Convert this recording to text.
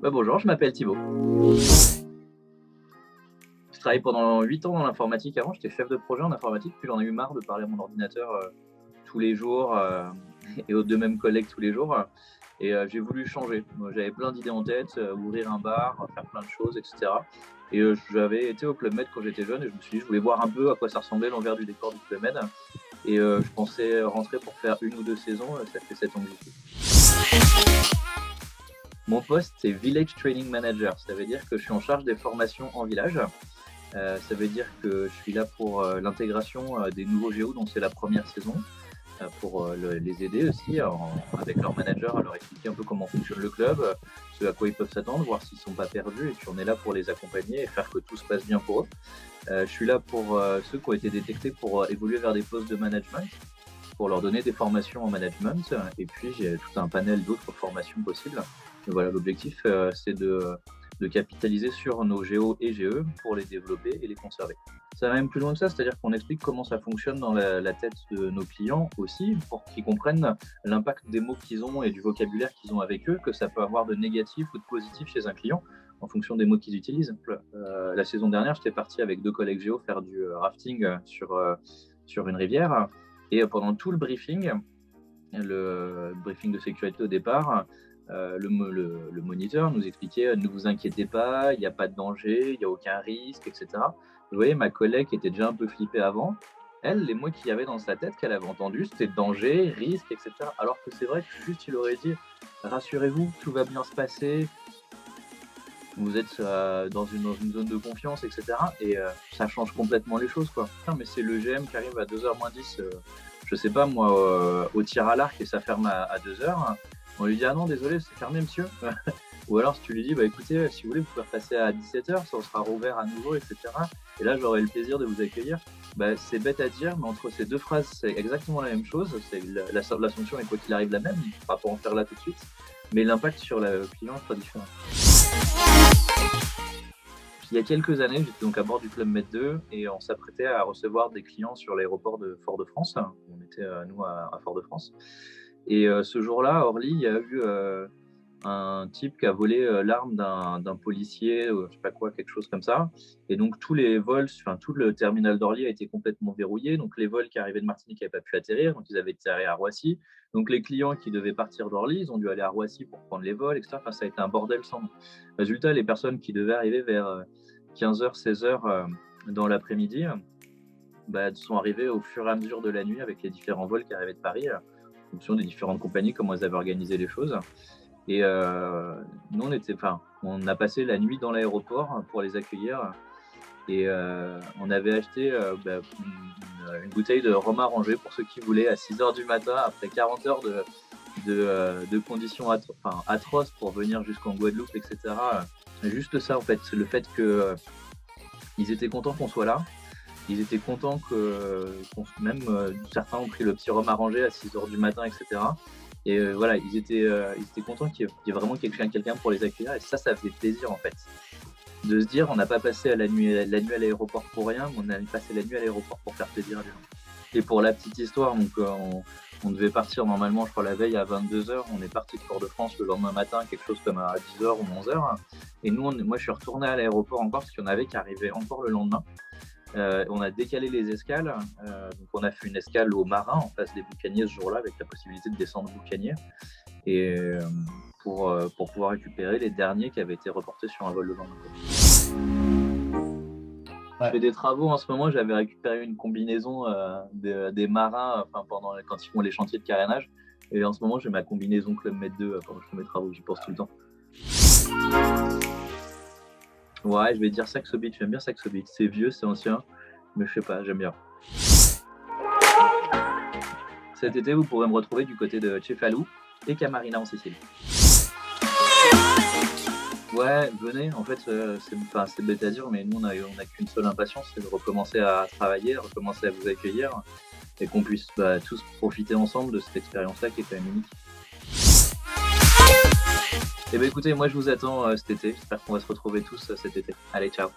Ouais, bonjour, je m'appelle Thibaut. Je travaillé pendant 8 ans dans l'informatique avant, j'étais chef de projet en informatique, puis j'en ai eu marre de parler à mon ordinateur, tous les jours, et aux 2 mêmes collègues tous les jours, j'ai voulu changer. Moi, j'avais plein d'idées en tête, ouvrir un bar, faire plein de choses et cetera j'avais été au Club Med quand j'étais jeune et je me suis dit: «Je voulais voir un peu à quoi ça ressemblait l'envers du décor du Club Med» je pensais rentrer pour faire 1 ou 2 saisons, ça fait 7 ans que j'y suis. Mon poste, c'est Village Training Manager. Ça veut dire que je suis en charge des formations en village. Ça veut dire que je suis là pour l'intégration des nouveaux géos, donc c'est la première saison, pour les aider aussi avec leur manager, à leur expliquer un peu comment fonctionne le club, ce à quoi ils peuvent s'attendre, voir s'ils ne sont pas perdus. Et puis on est là pour les accompagner et faire que tout se passe bien pour eux. Je suis là pour ceux qui ont été détectés pour évoluer vers des postes de management, pour leur donner des formations en management. Et puis j'ai tout un panel d'autres formations possibles. Et voilà, l'objectif, c'est de capitaliser sur nos géos et GE pour les développer et les conserver. Ça va même plus loin que ça, c'est-à-dire qu'on explique comment ça fonctionne dans la tête de nos clients aussi, pour qu'ils comprennent l'impact des mots qu'ils ont et du vocabulaire qu'ils ont avec eux, que ça peut avoir de négatif ou de positif chez un client en fonction des mots qu'ils utilisent. La saison dernière, j'étais parti avec 2 collègues géo faire du rafting sur une rivière et pendant tout le briefing de sécurité au départ, le moniteur nous expliquait: ne vous inquiétez pas, il n'y a pas de danger, il n'y a aucun risque, etc. Vous voyez, ma collègue qui était déjà un peu flippée avant, elle, les mots qu'il y avait dans sa tête qu'elle avait entendus, c'était danger, risque, etc. Alors que c'est vrai que juste il aurait dit: rassurez-vous, tout va bien se passer, vous êtes dans une zone de confiance, etc. Ça change complètement les choses, quoi. Non, mais c'est le GM qui arrive à 2h moins 10, je sais pas moi, au tir à l'arc et ça ferme à 2h. On lui dit: ah non, désolé, c'est fermé, monsieur. Ou alors si tu lui dis: bah écoutez, si vous voulez, vous pouvez repasser à 17h, ça sera rouvert à nouveau, etc. Et là, j'aurai le plaisir de vous accueillir. Bah, c'est bête à dire, mais entre ces deux phrases, c'est exactement la même chose. C'est la sanction est quoi qu'il arrive la même, il ne faudra pas en faire là tout de suite. Mais l'impact sur le client sera différent. Il y a quelques années, j'étais donc à bord du Club Med 2 et on s'apprêtait à recevoir des clients sur l'aéroport de Fort-de-France. On était, nous, à Fort-de-France. Ce jour-là, à Orly, il y a eu un type qui a volé l'arme d'un policier, je sais pas quoi, quelque chose comme ça. Et donc tous les vols, enfin tout le terminal d'Orly a été complètement verrouillé. Donc les vols qui arrivaient de Martinique n'avaient pas pu atterrir, donc ils avaient atterri à Roissy. Donc les clients qui devaient partir d'Orly, ils ont dû aller à Roissy pour prendre les vols, etc. Enfin, ça a été un bordel sans nom. Résultat, les personnes qui devaient arriver vers 15h, 16h dans l'après-midi, sont arrivées au fur et à mesure de la nuit avec les différents vols qui arrivaient de Paris, en fonction des différentes compagnies, comment elles avaient organisé les choses. Et nous, on a passé la nuit dans l'aéroport pour les accueillir. Et on avait acheté une bouteille de rhum arrangé pour ceux qui voulaient à 6h du matin, après 40 heures de conditions atroces pour venir jusqu'en Guadeloupe, etc. Juste ça, en fait, le fait qu'ils étaient contents qu'on soit là. Ils étaient contents même certains ont pris le petit rhum arrangé à 6h du matin, etc. Voilà, ils étaient contents qu'il y ait vraiment quelqu'un pour les accueillir. Et ça faisait plaisir, en fait. De se dire, on n'a pas passé la nuit à l'aéroport pour rien, mais on a passé la nuit à l'aéroport pour faire plaisir à des gens. Et pour la petite histoire, donc, on devait partir normalement, je crois, la veille à 22h. On est parti de Fort-de-France le lendemain matin, quelque chose comme à 10h ou 11h. Et nous, moi, je suis retourné à l'aéroport encore parce qu'il y en avait qui arrivaient encore le lendemain. On a décalé les escales, donc on a fait une escale au Marin en face des Boucaniers ce jour-là, avec la possibilité de descendre Boucaniers, et pour pouvoir récupérer les derniers qui avaient été reportés sur un vol le lendemain. Ouais. Je fais des travaux en ce moment, j'avais récupéré une combinaison des marins quand ils font les chantiers de carénage, et en ce moment j'ai ma combinaison Club Med 2 pendant que je fais mes travaux, j'y pense tout le temps. Ouais, je vais dire Saxo Beach, j'aime bien Saxo Beach. C'est vieux, c'est ancien, mais je sais pas, j'aime bien. Cet été, vous pourrez me retrouver du côté de Cefalù et Camarina en Sicile. Ouais, venez, en fait, c'est bête à dire, mais nous, on a qu'une seule impatience, c'est de recommencer à travailler, de recommencer à vous accueillir, et qu'on puisse tous profiter ensemble de cette expérience-là qui est quand même unique. Eh bien écoutez, moi je vous attends cet été, j'espère qu'on va se retrouver tous cet été. Allez, ciao.